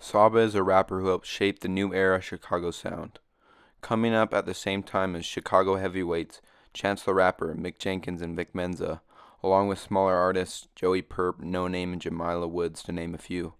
Saba is a rapper who helped shape the new era Chicago sound. Coming up at the same time as Chicago heavyweights Chance the Rapper, Mick Jenkins, and Vic Menza, along with smaller artists Joey Purp, No Name, and Jamila Woods, to name a few.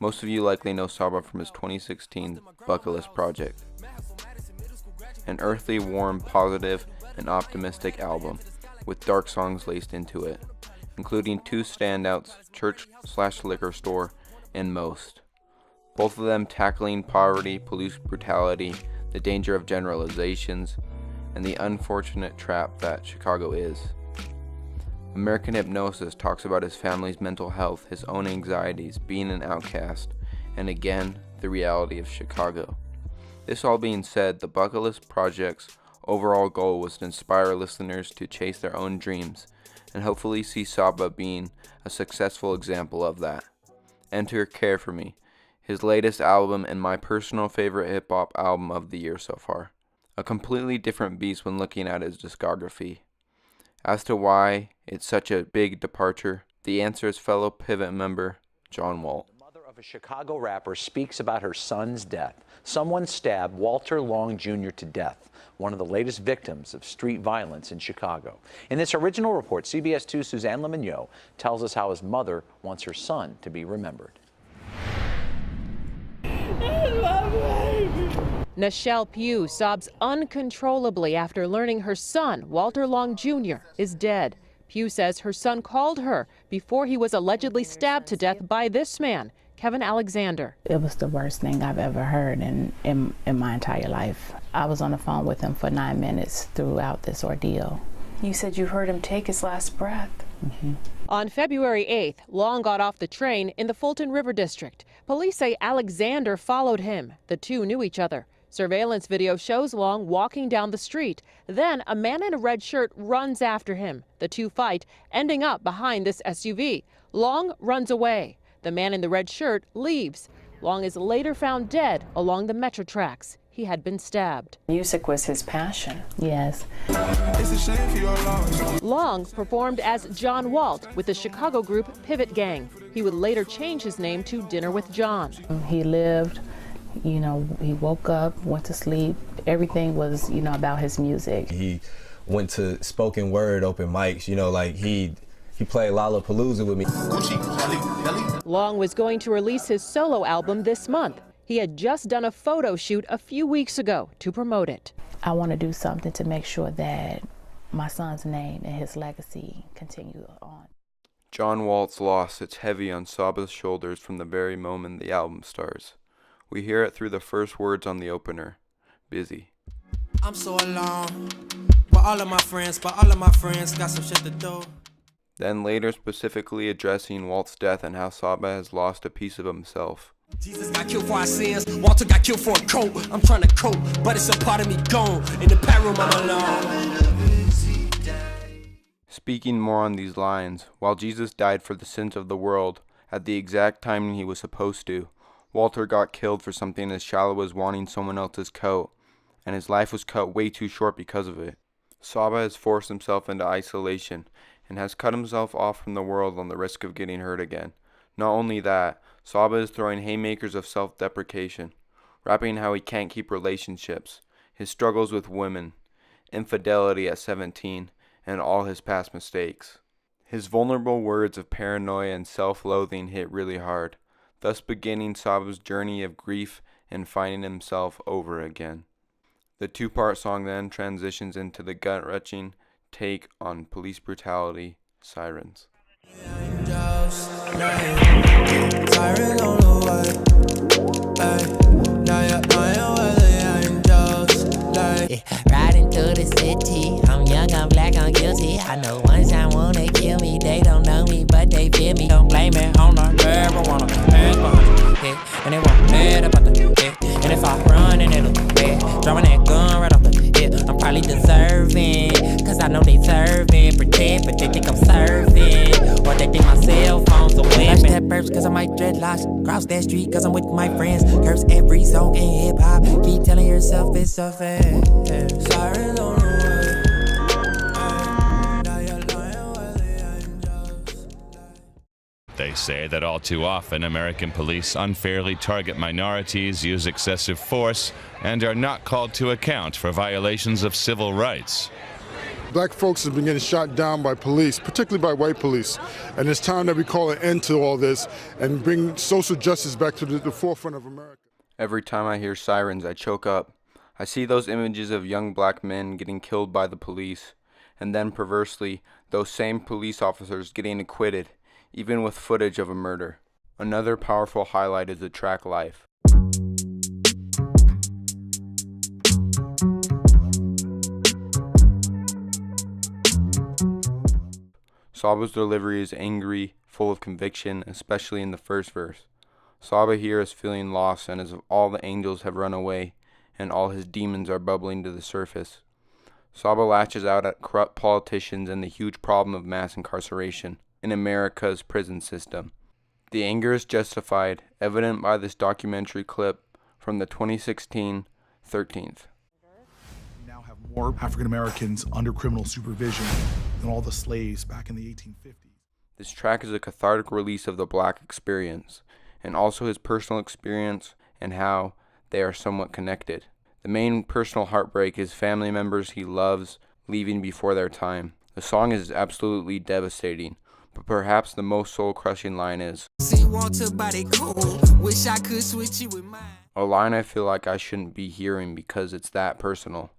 Most of you likely know Saba from his 2016 Bucket List project. An earthly, warm, positive, and optimistic album, with dark songs laced into it, including two standouts, Church/Liquor Store, and Most. Both of them tackling poverty, police brutality, the danger of generalizations, and the unfortunate trap that Chicago is. American Hypnosis talks about his family's mental health, his own anxieties, being an outcast, and again, the reality of Chicago. This all being said, the Bucket List Project's overall goal was to inspire listeners to chase their own dreams, and hopefully see Saba being a successful example of that. Enter Care For Me, his latest album and my personal favorite hip-hop album of the year so far. A completely different beast when looking at his discography. As to why it's such a big departure, the answer is fellow Pivot member John Walt. The mother of a Chicago rapper speaks about her son's death. Someone stabbed Walter Long Jr. to death, one of the latest victims of street violence in Chicago. In this original report, CBS 2's Suzanne Le Mignot tells us how his mother wants her son to be remembered. Nichelle Pugh sobs uncontrollably after learning her son, Walter Long Jr., is dead. Pugh says her son called her before he was allegedly stabbed to death by this man, Kevin Alexander. It was the worst thing I've ever heard in my entire life. I was on the phone with him for 9 minutes throughout this ordeal. You said you heard him take his last breath. Mm-hmm. On February 8th, Long got off the train in the Fulton River District. Police say Alexander followed him. The two knew each other. Surveillance video shows Long walking down the street. Then a man in a red shirt runs after him. The two fight, ending up behind this SUV. Long runs away. The man in the red shirt leaves. Long is later found dead along the metro tracks. He had been stabbed. Music was his passion. Yes. Long performed as John Walt with the Chicago group Pivot Gang. He would later change his name to Dinner with John. He lived, he woke up, went to sleep. Everything was, about his music. He went to spoken word open mics, like he played Lollapalooza with me. Long was going to release his solo album this month. He had just done a photo shoot a few weeks ago to promote it. I want to do something to make sure that my son's name and his legacy continue on. John Walt's loss sits heavy on Saba's shoulders from the very moment the album starts. We hear it through the first words on the opener, Busy. I'm so alone, but all of my friends got some shit to do. Then later specifically addressing Walt's death and how Saba has lost a piece of himself. Jesus got killed for our sins, Walter got killed for a coat. I'm trying to cope, but it's a part of me gone. In the pad room I'm alone. Speaking more on these lines, while Jesus died for the sins of the world, at the exact timing he was supposed to, Walter got killed for something as shallow as wanting someone else's coat, and his life was cut way too short because of it. Saba has forced himself into isolation, and has cut himself off from the world on the risk of getting hurt again. Not only that, Saba is throwing haymakers of self-deprecation, rapping how he can't keep relationships, his struggles with women, infidelity at 17, and all his past mistakes. His vulnerable words of paranoia and self-loathing hit really hard, thus beginning Saba's journey of grief and finding himself over again. The two-part song then transitions into the gut-wrenching take on police brutality, Sirens. Siren on the way, now you're lying where the angels lay. Riding through the city, I'm young, I'm black, I'm guilty. I know one time wanna kill me, they don't know me, but they feel me. Don't blame it on the marijuana, hands behind the head, and they want mad about the head. And if I run and it'll bad, drawing that gun right off the hip, I'm probably deserving, cause I know they serving, protect, but they think I'm serving, or they think my cell phone's a weapon. That burps cause I might dreadlocks, cross that street cause I'm with my friends, curse every song in hip hop, keep telling yourself it's so fast. Sirens on the way, now you're lying where the angels lay. They say that all too often American police unfairly target minorities, use excessive force, and are not called to account for violations of civil rights. Black folks have been getting shot down by police, particularly by white police. And it's time that we call an end to all this and bring social justice back to the forefront of America. Every time I hear sirens, I choke up. I see those images of young black men getting killed by the police, and then perversely, those same police officers getting acquitted, even with footage of a murder. Another powerful highlight is the track Life. Saba's delivery is angry, full of conviction, especially in the first verse. Saba here is feeling lost, and as if all the angels have run away, and all his demons are bubbling to the surface. Saba lashes out at corrupt politicians and the huge problem of mass incarceration in America's prison system. The anger is justified, evident by this documentary clip from the 2016 13th. Now have more African Americans under criminal supervision than all the slaves back in the 1850s. This track is a cathartic release of the black experience, and also his personal experience and how they are somewhat connected. The main personal heartbreak is family members he loves leaving before their time. The song is absolutely devastating, but perhaps the most soul-crushing line is, Wish I could switch you with mine. a line I feel like I shouldn't be hearing because it's that personal.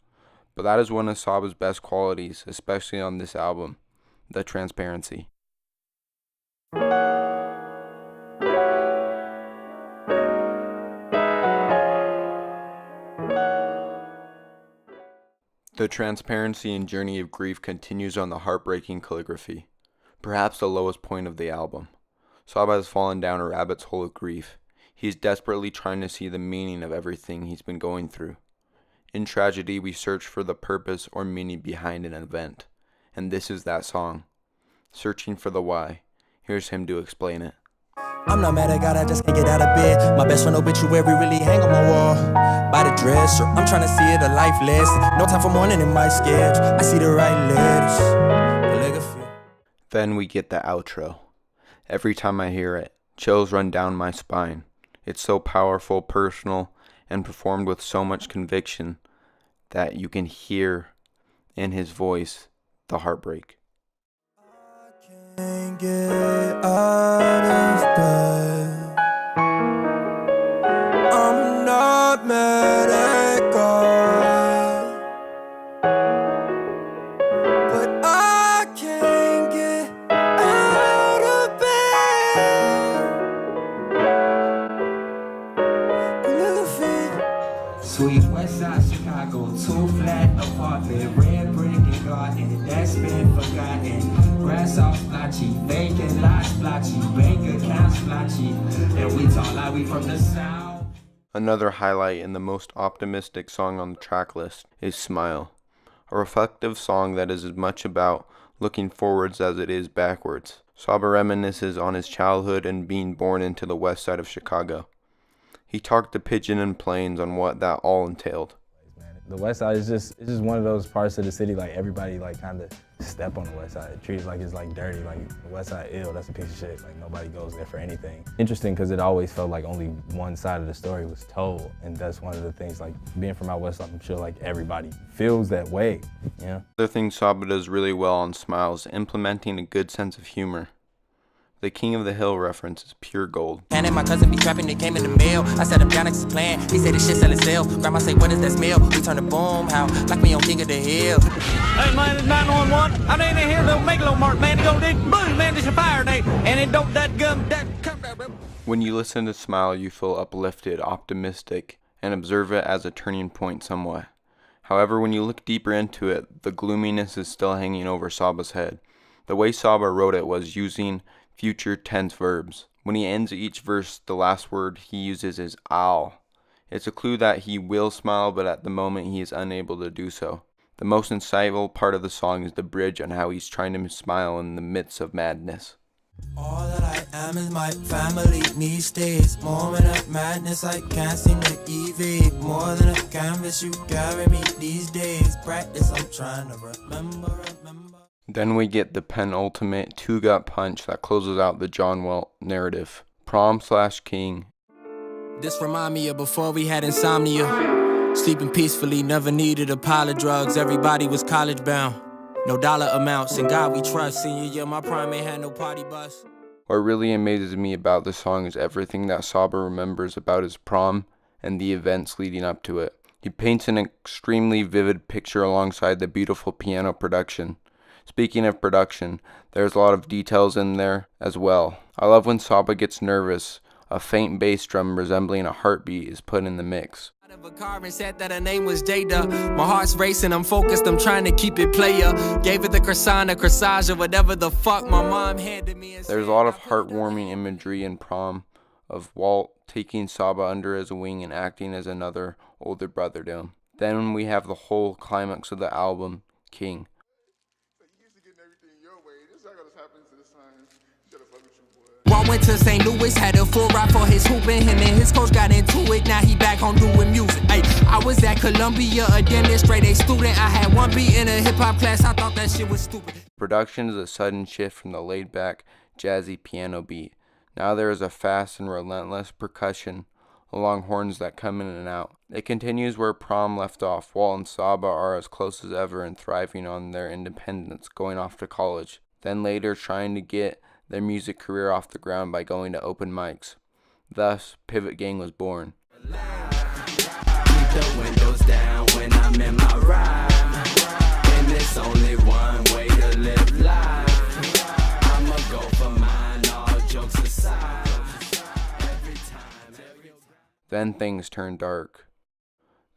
But that is one of Saba's best qualities, especially on this album, the transparency. The transparency and journey of grief continues on the heartbreaking calligraphy, perhaps the lowest point of the album. Saba has fallen down a rabbit's hole of grief. He is desperately trying to see the meaning of everything he's been going through. In tragedy, we search for the purpose or meaning behind an event, and this is that song. Searching for the why. Here's him to explain it. I'm not mad at God, I just can't get out of bed. My best friend obituary really hang on my wall. By the dresser, I'm trying to see it, a life lesson. No time for mourning in my schedule. I see the right letters. Then we get the outro. Every time I hear it, chills run down my spine. It's so powerful, personal, and performed with so much conviction that you can hear in his voice the heartbreak. Can't get out of bed. I'm not mad at God, but I can't get out of bed. Sweet West Side Chicago, 2 flat apartment, red brick and garden, that's been forgotten. Grass all splotchy, vacant lots splotchy, bank accounts splotchy, and we talk like we from the south. Another highlight and the most optimistic song on the track list is Smile, a reflective song that is as much about looking forwards as it is backwards. Saba reminisces on his childhood and being born into the west side of Chicago. He talked to Pigeon and Plains on what that all entailed. The west side is just one of those parts of the city, like everybody like kind of step on the west side. It treats like it's like dirty, like the west side, ew, that's a piece of shit. Like nobody goes there for anything. Interesting because it always felt like only one side of the story was told. And that's one of the things, like being from out west, I'm sure like everybody feels that way, you know? Another thing Saba does really well on Smile is implementing a good sense of humor. The King of the Hill reference is pure gold. And then my cousin be trapping, it came in the mail. I said I'm down next to plan. He said this shit sell itself. Grandma say, what is that smell? We turn the boom how like me on King of the Hill. Hey man, it's 911. I ain't in here, little Megalo Mark, man. It go dig boom, man. It's a fire day, and it don't that gum that. When you listen to Smile, you feel uplifted, optimistic, and observe it as a turning point somewhat. However, when you look deeper into it, the gloominess is still hanging over Saba's head. The way Saba wrote it was using future tense verbs. When he ends each verse, the last word he uses is I'll. It's a clue that he will smile, but at the moment he is unable to do so. The most insightful part of the song is the bridge on how he's trying to smile in the midst of madness. All that I am is my family these days. Moment of madness, I can't seem to evade. More than a canvas, you carry me these days. Practice, I'm trying to remember. Then we get the penultimate two-gut punch that closes out the John Walt narrative. Prom/King. This remind me of before we had insomnia. Sleeping peacefully, never needed a pile of drugs. Everybody was college bound. No dollar amounts, in God we trust. Senior year, my prime ain't had no party bus. What really amazes me about this song is everything that Saba remembers about his prom and the events leading up to it. He paints an extremely vivid picture alongside the beautiful piano production. Speaking of production, there's a lot of details in there as well. I love when Saba gets nervous. A faint bass drum resembling a heartbeat is put in the mix. Out of a car and said that her name was Jada. My heart's racing, I'm focused, I'm trying to keep it player. Gave it the croissant, a corsage, or whatever the fuck my mom handed me. There's a lot of heartwarming imagery in Prom of Walt taking Saba under his wing and acting as another older brother to him. Then we have the whole climax of the album, King. I went to St. Louis, had a full ride for his hooping. Him and his coach got into it, now he back home doing music. Ay, I was at Columbia, a damn near straight A student. I had one beat in a hip-hop class, I thought that shit was stupid. Production is a sudden shift from the laid-back, jazzy piano beat. Now there is a fast and relentless percussion along horns that come in and out. It continues where Prom left off. Walt and Saba are as close as ever and thriving on their independence, going off to college. Then later trying to get their music career off the ground by going to open mics. Thus, Pivot Gang was born. Keep the windows down when I'm in my ride. And there's only one way to live life. I'ma go for mine, all jokes aside. Then things turn dark.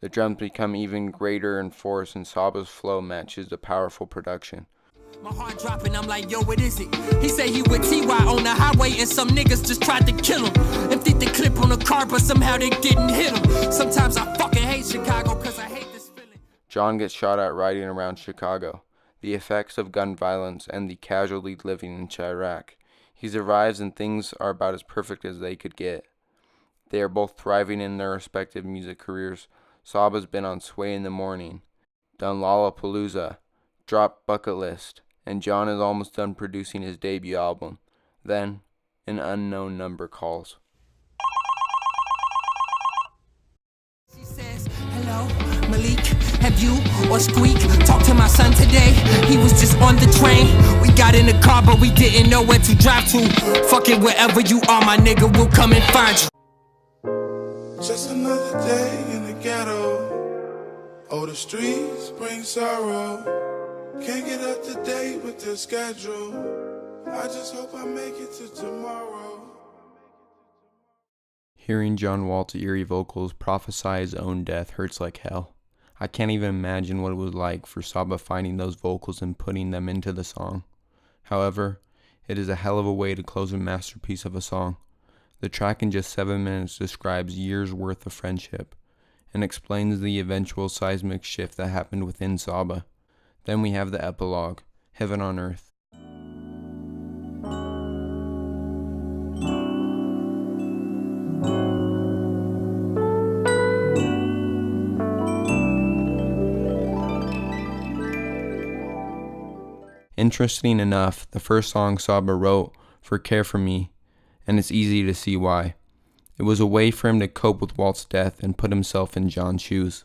The drums become even greater in force and Saba's flow matches the powerful production. My heart dropping, I'm like, yo, what is it? He said he with TY on the highway and some niggas just tried to kill him. Emptied the clip on the car, but somehow they didn't hit him. Sometimes I fucking hate Chicago, cause I hate this feeling. John gets shot at riding around Chicago. The effects of gun violence and the casualty living in Chirac. He survives and things are about as perfect as they could get. They are both thriving in their respective music careers. Saba's been on Sway in the Morning, done Lollapalooza, dropped Bucket List, and John is almost done producing his debut album. Then, an unknown number calls. She says, hello, Malik, have you or Squeak talked to my son today? He was just on the train. We got in the car, but we didn't know where to drive to. Fuck it, wherever you are, my nigga, we'll come and find you. Just another day in the ghetto. Oh, the streets bring sorrow. Can't get up to date with the schedule. I just hope I make it to tomorrow. Hearing John Walt's eerie vocals prophesy his own death hurts like hell. I can't even imagine what it was like for Saba finding those vocals and putting them into the song. However, it is a hell of a way to close a masterpiece of a song. The track in just 7 minutes describes years' worth of friendship and explains the eventual seismic shift that happened within Saba. Then we have the epilogue, Heaven on Earth. Interesting enough, the first song Saba wrote for Care For Me, and it's easy to see why. It was a way for him to cope with Walt's death and put himself in John's shoes.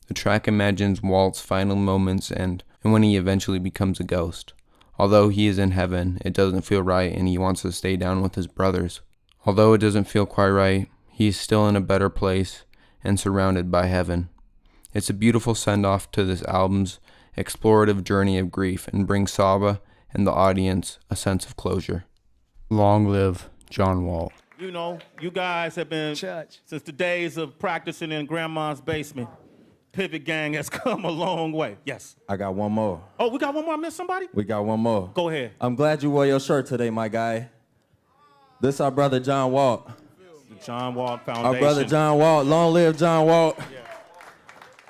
The track imagines Walt's final moments and when he eventually becomes a ghost. Although he is in heaven, it doesn't feel right and he wants to stay down with his brothers. Although it doesn't feel quite right, he is still in a better place and surrounded by heaven. It's a beautiful send-off to this album's explorative journey of grief and brings Saba and the audience a sense of closure. Long live John Walt. You know, you guys have been, since the days of practicing in grandma's basement, Pivot Gang has come a long way. Yes. I got one more. Oh, we got one more? I missed somebody? We got one more. Go ahead. I'm glad you wore your shirt today, my guy. This our brother John Walt. The John Walt Foundation. Our brother John Walt. Long live John Walt. Yeah.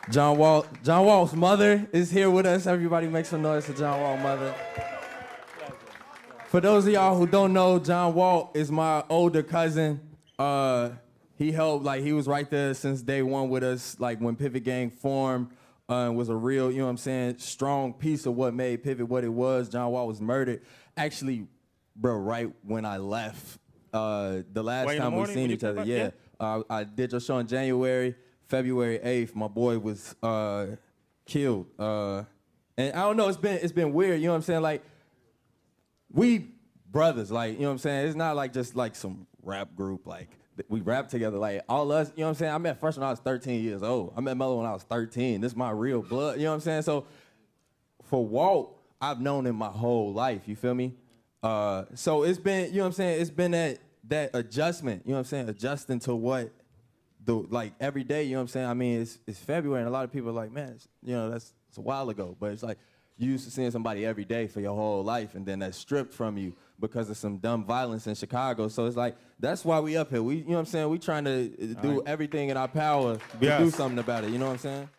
John Walt's mother is here with us. Everybody make some noise for John Walt's mother. For those of y'all who don't know, John Walt is my older cousin. He helped, he was right there since day one with us, when Pivot Gang formed. and was a real, you know what I'm saying, strong piece of what made Pivot what it was. John Walt was murdered. Actually, bro, right when I left, the last time we seen each other, yeah. I did your show in January, February 8th, my boy was killed. And I don't know, it's been weird, you know what I'm saying? Like, we brothers, like, you know what I'm saying? It's not like just like some rap group, like, we rap together, like, all us, you know what I'm saying? I met Fresh when I was 13 years old. I met Mello when I was 13. This is my real blood, you know what I'm saying? So, for Walt, I've known him my whole life, you feel me? So it's been, you know what I'm saying? It's been that adjustment, you know what I'm saying? Adjusting to what, like, every day, you know what I'm saying? I mean, it's February, and a lot of people are like, man, you know, it's a while ago, but it's like, you used to seeing somebody every day for your whole life, and then that's stripped from you because of some dumb violence in Chicago. So it's like, that's why we up here. We, you know what I'm saying? We trying to do everything in our power to do something about it, you know what I'm saying?